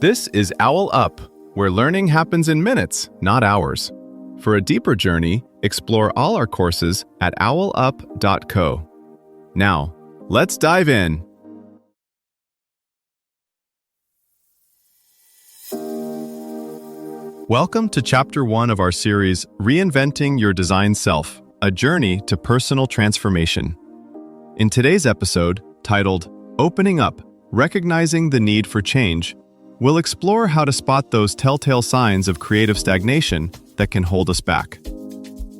This is OwlUp, where learning happens in minutes, not hours. For a deeper journey, explore all our courses at owlup.co. Now, let's dive in. Welcome to Chapter 1 of our series, Reinventing Your Design Self, a Journey to Personal Transformation. In today's episode, titled Opening Up, Recognizing the Need for Change, we'll explore how to spot those telltale signs of creative stagnation that can hold us back.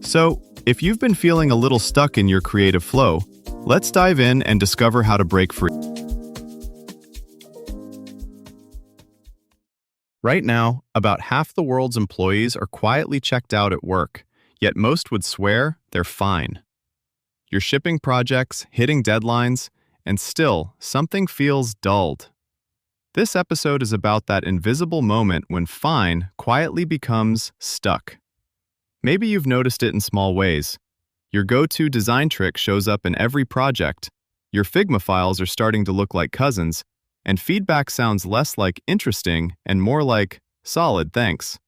So, if you've been feeling a little stuck in your creative flow, let's dive in and discover how to break free. Right now, about half the world's employees are quietly checked out at work, yet most would swear they're fine. You're shipping projects, hitting deadlines, and still, something feels dulled. This episode is about that invisible moment when fine quietly becomes stuck. Maybe you've noticed it in small ways. Your go-to design trick shows up in every project, your Figma files are starting to look like cousins, and feedback sounds less like interesting and more like solid, thanks.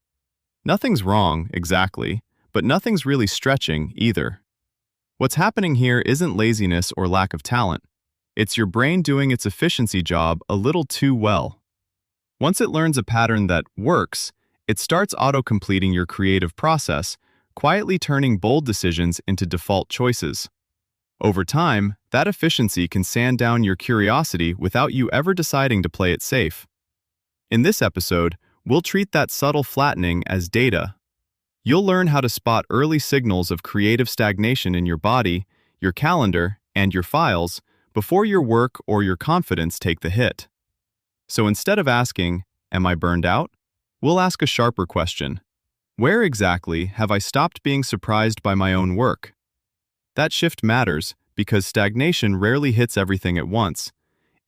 Nothing's wrong, exactly, but nothing's really stretching either. What's happening here isn't laziness or lack of talent. It's your brain doing its efficiency job a little too well. Once it learns a pattern that works, it starts auto-completing your creative process, quietly turning bold decisions into default choices. Over time, that efficiency can sand down your curiosity without you ever deciding to play it safe. In this episode, we'll treat that subtle flattening as data. You'll learn how to spot early signals of creative stagnation in your body, your calendar, and your files before your work or your confidence take the hit. So instead of asking, "Am I burned out?" we'll ask a sharper question. Where exactly have I stopped being surprised by my own work? That shift matters because stagnation rarely hits everything at once.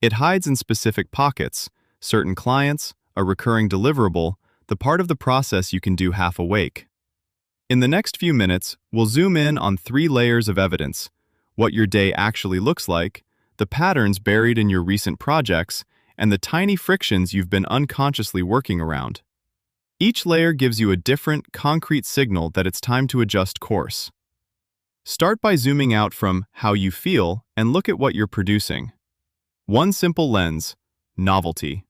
It hides in specific pockets, certain clients, a recurring deliverable, the part of the process you can do half awake. In the next few minutes, we'll zoom in on 3 layers of evidence: what your day actually looks like, the patterns buried in your recent projects, and the tiny frictions you've been unconsciously working around. Each layer gives you a different, concrete signal that it's time to adjust course. Start by zooming out from how you feel and look at what you're producing. One simple lens: novelty.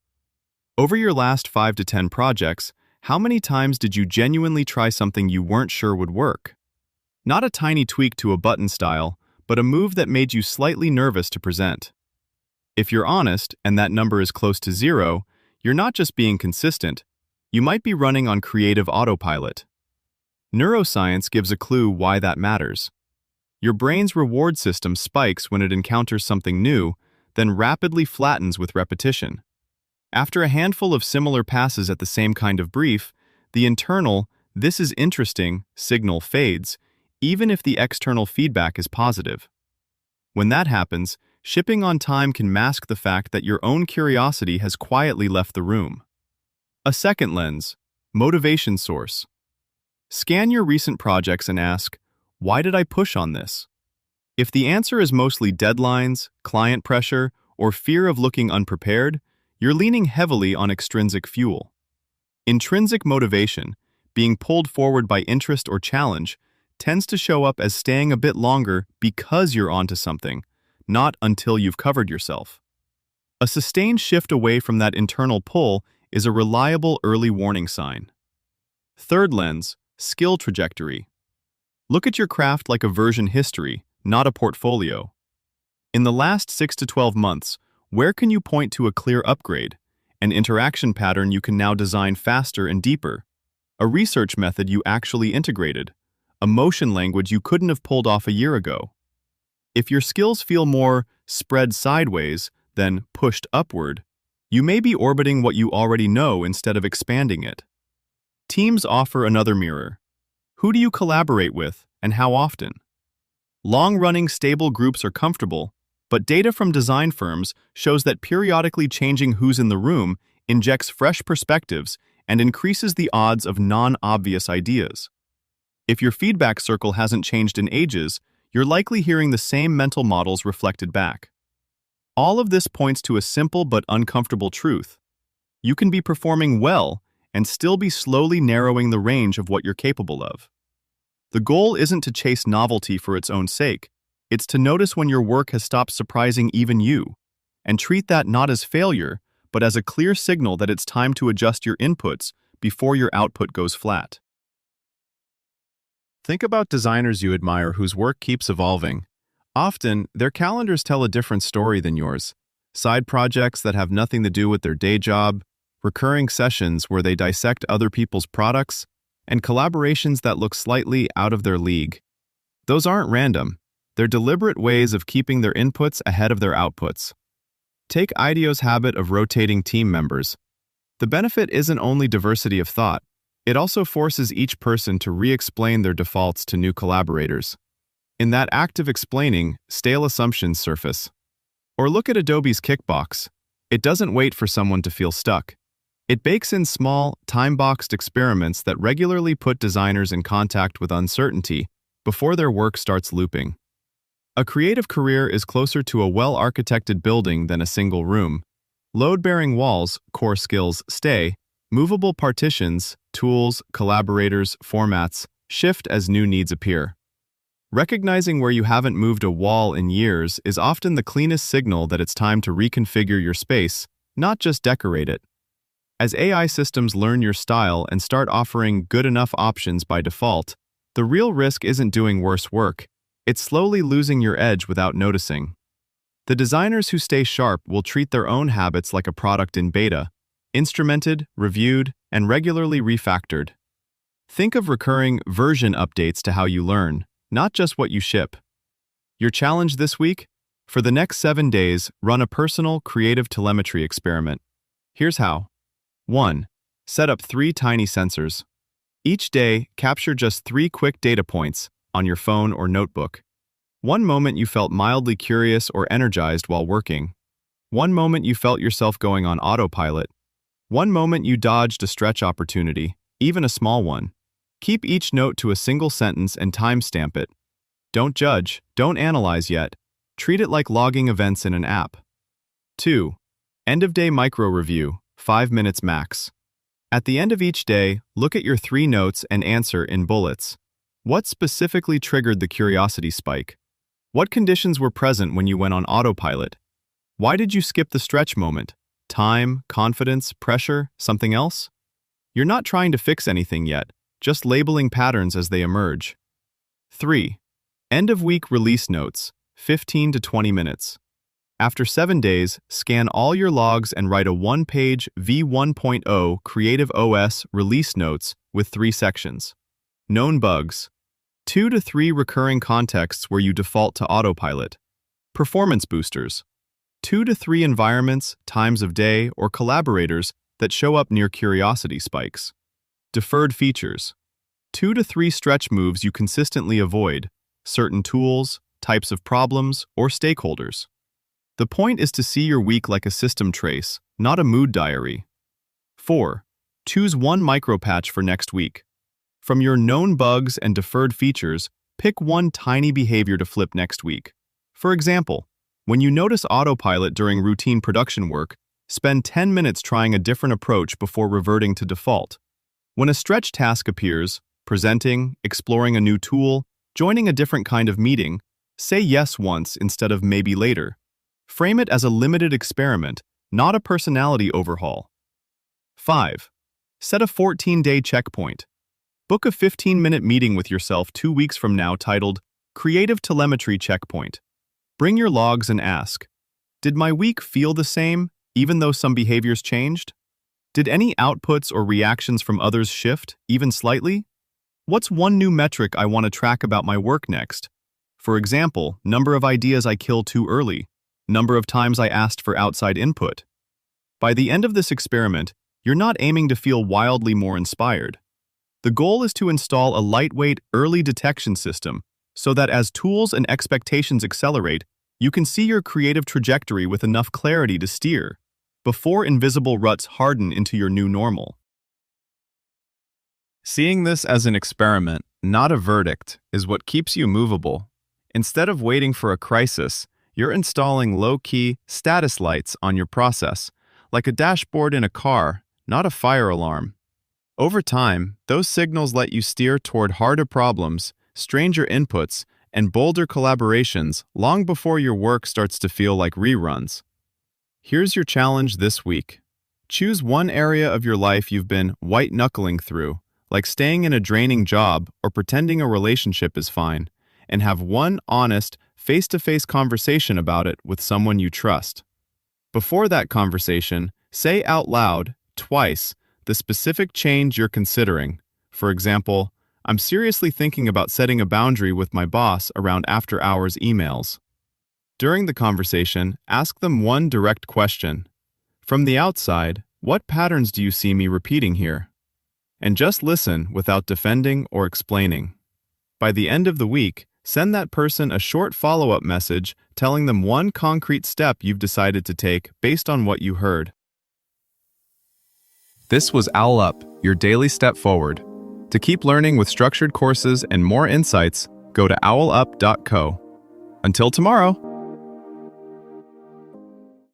Over your last 5 to 10 projects, how many times did you genuinely try something you weren't sure would work? Not a tiny tweak to a button style, but a move that made you slightly nervous to present. If you're honest, and that number is close to 0, you're not just being consistent, you might be running on creative autopilot. Neuroscience gives a clue why that matters. Your brain's reward system spikes when it encounters something new, then rapidly flattens with repetition. After a handful of similar passes at the same kind of brief, the internal "this is interesting" signal fades, even if the external feedback is positive. When that happens, shipping on time can mask the fact that your own curiosity has quietly left the room. A second lens: motivation source. Scan your recent projects and ask, why did I push on this? If the answer is mostly deadlines, client pressure, or fear of looking unprepared, you're leaning heavily on extrinsic fuel. Intrinsic motivation, being pulled forward by interest or challenge, tends to show up as staying a bit longer because you're onto something, not until you've covered yourself. A sustained shift away from that internal pull is a reliable early warning sign. Third lens: skill trajectory. Look at your craft like a version history, not a portfolio. In the last 6 to 12 months, where can you point to a clear upgrade, an interaction pattern you can now design faster and deeper, a research method you actually integrated, a motion language you couldn't have pulled off a year ago? If your skills feel more spread sideways than pushed upward, you may be orbiting what you already know instead of expanding it. Teams offer another mirror. Who do you collaborate with, and how often? Long-running stable groups are comfortable, but data from design firms shows that periodically changing who's in the room injects fresh perspectives and increases the odds of non-obvious ideas. If your feedback circle hasn't changed in ages, you're likely hearing the same mental models reflected back. All of this points to a simple but uncomfortable truth. you can be performing well and still be slowly narrowing the range of what you're capable of. The goal isn't to chase novelty for its own sake. It's to notice when your work has stopped surprising even you, and treat that not as failure, but as a clear signal that it's time to adjust your inputs before your output goes flat. Think about designers you admire whose work keeps evolving. Often, their calendars tell a different story than yours. Side projects that have nothing to do with their day job, recurring sessions where they dissect other people's products, and collaborations that look slightly out of their league. Those aren't random. They're deliberate ways of keeping their inputs ahead of their outputs. Take IDEO's habit of rotating team members. The benefit isn't only diversity of thought, it also forces each person to re-explain their defaults to new collaborators. In that act of explaining, stale assumptions surface. Or look at Adobe's Kickbox. It doesn't wait for someone to feel stuck. It bakes in small, time-boxed experiments that regularly put designers in contact with uncertainty before their work starts looping. A creative career is closer to a well-architected building than a single room. Load-bearing walls, core skills, stay. Movable partitions, tools, collaborators, formats shift as new needs appear. Recognizing where you haven't moved a wall in years is often the cleanest signal that it's time to reconfigure your space, not just decorate it. As AI systems learn your style and start offering good enough options by default, the real risk isn't doing worse work. It's slowly losing your edge without noticing. The designers who stay sharp will treat their own habits like a product in beta, instrumented, reviewed, and regularly refactored. Think of recurring version updates to how you learn, not just what you ship. Your challenge this week? For the next 7 days, run a personal, creative telemetry experiment. Here's how. 1. Set up 3 tiny sensors. Each day, capture just 3 quick data points on your phone or notebook. One moment you felt mildly curious or energized while working. One moment you felt yourself going on autopilot. One moment you dodged a stretch opportunity, even a small one. Keep each note to a single sentence and timestamp it. Don't judge, don't analyze yet. Treat it like logging events in an app. 2. End-of-day micro-review, 5 minutes max. At the end of each day, look at your 3 notes and answer in bullets. What specifically triggered the curiosity spike? What conditions were present when you went on autopilot? Why did you skip the stretch moment? Time, confidence, pressure, something else? You're not trying to fix anything yet, just labeling patterns as they emerge. 3. End-of-week release notes, 15 to 20 minutes. After 7 days, scan all your logs and write a 1-page v1.0 Creative OS release notes with 3 sections. Known bugs. 2 to 3 recurring contexts where you default to autopilot. Performance boosters. 2 to 3 environments, times of day, or collaborators that show up near curiosity spikes. Deferred features. 2 to 3 stretch moves you consistently avoid, certain tools, types of problems, or stakeholders. The point is to see your week like a system trace, not a mood diary. 4. Choose one micropatch for next week. From your known bugs and deferred features, pick one tiny behavior to flip next week. For example, when you notice autopilot during routine production work, spend 10 minutes trying a different approach before reverting to default. When a stretch task appears, presenting, exploring a new tool, joining a different kind of meeting, say yes once instead of maybe later. Frame it as a limited experiment, not a personality overhaul. 5. Set a 14-day checkpoint. Book a 15-minute meeting with yourself 2 weeks from now titled Creative Telemetry Checkpoint. Bring your logs and ask, did my week feel the same, even though some behaviors changed? Did any outputs or reactions from others shift, even slightly? What's one new metric I want to track about my work next? For example, number of ideas I killed too early, number of times I asked for outside input. By the end of this experiment, you're not aiming to feel wildly more inspired. The goal is to install a lightweight, early detection system so that as tools and expectations accelerate, you can see your creative trajectory with enough clarity to steer, before invisible ruts harden into your new normal. Seeing this as an experiment, not a verdict, is what keeps you movable. Instead of waiting for a crisis, you're installing low-key status lights on your process, like a dashboard in a car, not a fire alarm. Over time, those signals let you steer toward harder problems, stranger inputs, and bolder collaborations long before your work starts to feel like reruns. Here's your challenge this week. Choose one area of your life you've been white-knuckling through, like staying in a draining job or pretending a relationship is fine, and have one honest, face-to-face conversation about it with someone you trust. Before that conversation, say out loud, twice, the specific change you're considering. For example, I'm seriously thinking about setting a boundary with my boss around after-hours emails. During the conversation, ask them one direct question. From the outside, what patterns do you see me repeating here? And just listen without defending or explaining. By the end of the week, send that person a short follow-up message telling them one concrete step you've decided to take based on what you heard. This was OwlUp, your daily step forward. To keep learning with structured courses and more insights, go to owlup.co. Until tomorrow!